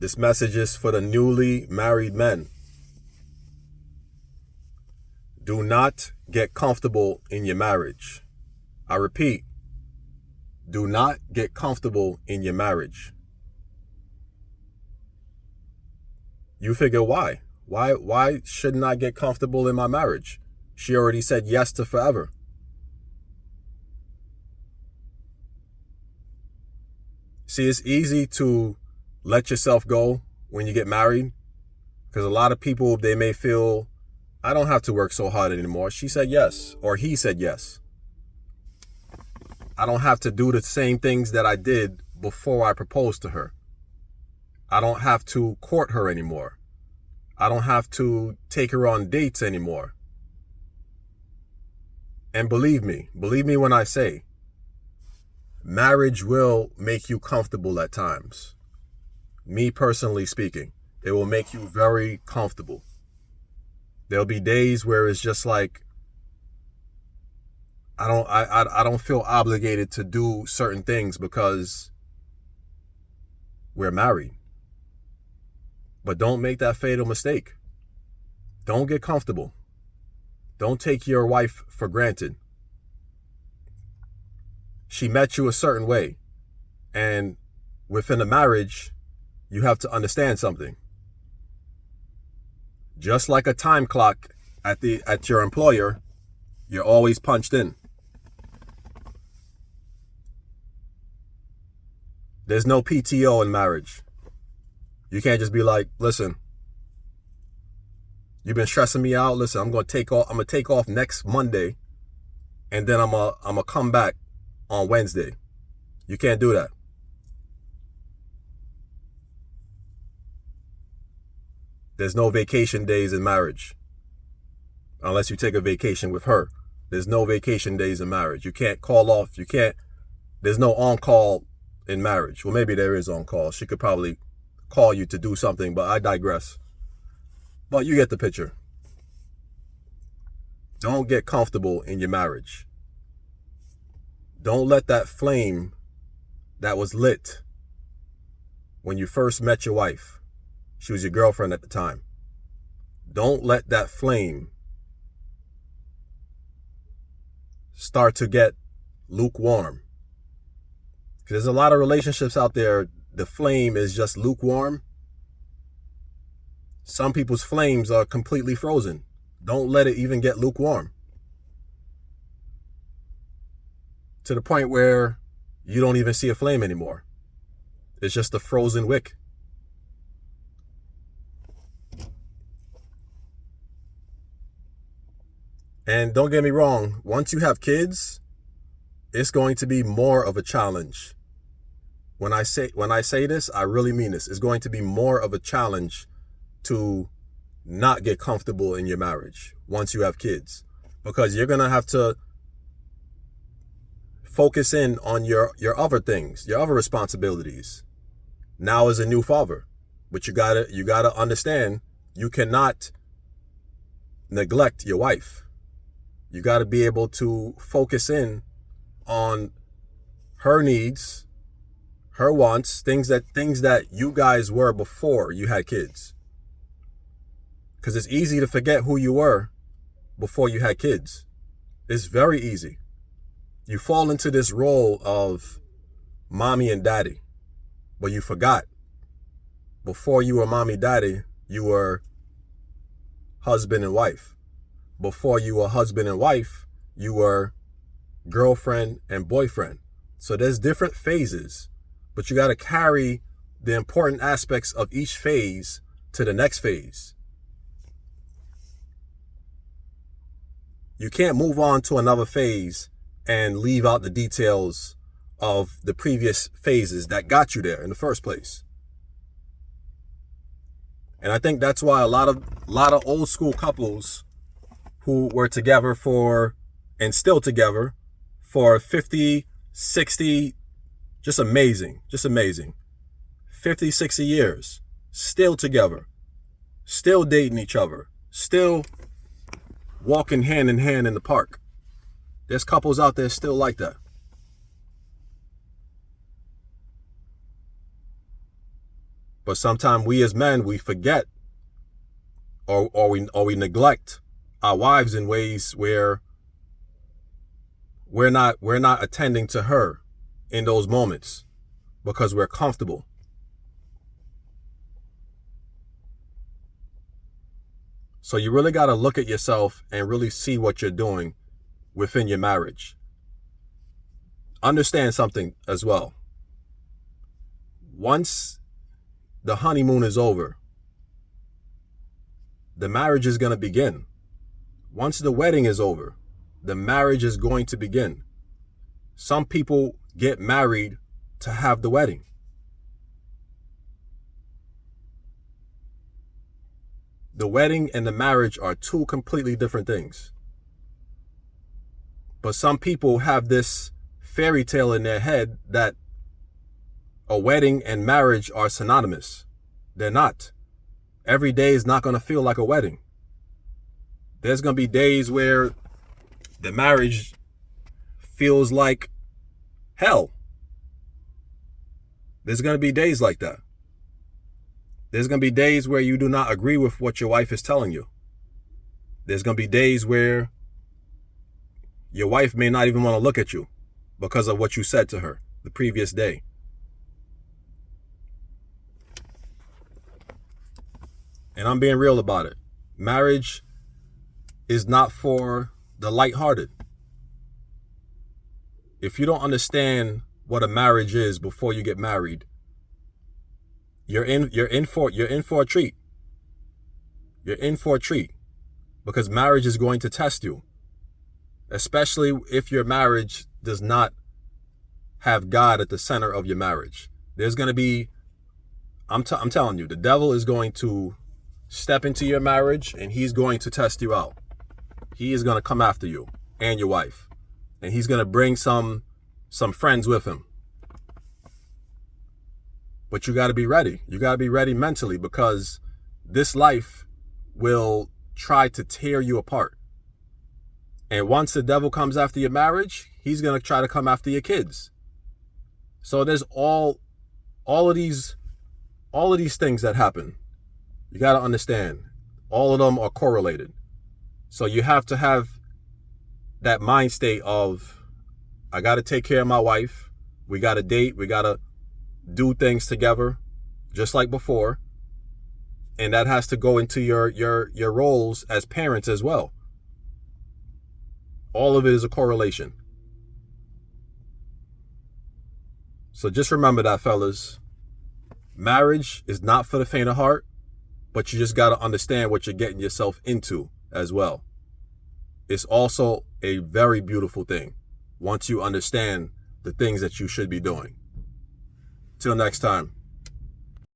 This message is for the newly married men. Do not get comfortable in your marriage. I repeat, do not get comfortable in your marriage. You figure why? Why shouldn't I get comfortable in my marriage? She already said yes to forever. See, it's easy to let yourself go when you get married, because a lot of people, they may feel, I don't have to work so hard anymore. She said yes, or he said yes. I don't have to do the same things that I did before I proposed to her. I don't have to court her anymore. I don't have to take her on dates anymore. And believe me when I say, marriage will make you comfortable at times. Me personally speaking, it will make you very comfortable. There'll be days where it's just like, I don't feel obligated to do certain things because we're married. But don't make that fatal mistake. Don't get comfortable. Don't take your wife for granted. She met you a certain way, and within a marriage, you have to understand something. Just like a time clock at your employer, you're always punched in. There's no PTO in marriage. You can't just be like, listen, you've been stressing me out. Listen, I'm gonna take off next Monday, and then I'm gonna come back on Wednesday. You can't do that. There's no vacation days in marriage. Unless you take a vacation with her. There's no vacation days in marriage. You can't call off. There's no on-call in marriage. Well, maybe there is on-call. She could probably call you to do something, but I digress. But you get the picture. Don't get comfortable in your marriage. Don't let that flame that was lit when you first met your wife, she was your girlfriend at the time, don't let that flame start to get lukewarm. Because there's a lot of relationships out there, the flame is just lukewarm. Some people's flames are completely frozen. Don't let it even get lukewarm. To the point where you don't even see a flame anymore. It's just a frozen wick. And don't get me wrong, once you have kids, it's going to be more of a challenge. When I say this, I really mean this. It's going to be more of a challenge to not get comfortable in your marriage once you have kids, because you're going to have to focus in on your other things, your other responsibilities. Now as a new father, but you gotta understand, you cannot neglect your wife. You got to be able to focus in on her needs, her wants, things that you guys were before you had kids. Because it's easy to forget who you were before you had kids. It's very easy. You fall into this role of mommy and daddy, but you forgot. Before you were mommy, daddy, you were husband and wife. Before you were husband and wife, you were girlfriend and boyfriend. So there's different phases, but you got to carry the important aspects of each phase to the next phase. You can't move on to another phase and leave out the details of the previous phases that got you there in the first place. And I think that's why a lot of old school couples who were together and still together for 50, 60, just amazing. 50, 60 years, still together, still dating each other, still walking hand in hand in the park. There's couples out there still like that. But sometimes we as men, we forget or we neglect our wives in ways where we're not attending to her in those moments because we're comfortable. So you really got to look at yourself and really see what you're doing within your marriage. Understand something as well. Once the honeymoon is over, the marriage is going to begin. Once the wedding is over, the marriage is going to begin. Some people get married to have the wedding. The wedding and the marriage are two completely different things. But some people have this fairy tale in their head that a wedding and marriage are synonymous. They're not. Every day is not going to feel like a wedding. There's going to be days where the marriage feels like hell. There's going to be days like that. There's going to be days where you do not agree with what your wife is telling you. There's going to be days where your wife may not even want to look at you because of what you said to her the previous day. And I'm being real about it. Marriage is not for the lighthearted. If you don't understand what a marriage is before you get married, you're in for a treat. You're in for a treat because marriage is going to test you, especially if your marriage does not have God at the center of your marriage. There's going to be, I'm telling you, the devil is going to step into your marriage and he's going to test you out. He is going to come after you and your wife, and he's going to bring some friends with him. But you got to be ready. You got to be ready mentally because this life will try to tear you apart. And once the devil comes after your marriage, he's going to try to come after your kids. So there's all of these things that happen. You got to understand, all of them are correlated. So you have to have that mind state of, I got to take care of my wife. We got to date. We got to do things together just like before. And that has to go into your roles as parents as well. All of it is a correlation. So just remember that, fellas. Marriage is not for the faint of heart, but you just got to understand what you're getting yourself into as well. It's also a very beautiful thing once you understand the things that you should be doing. Till next time.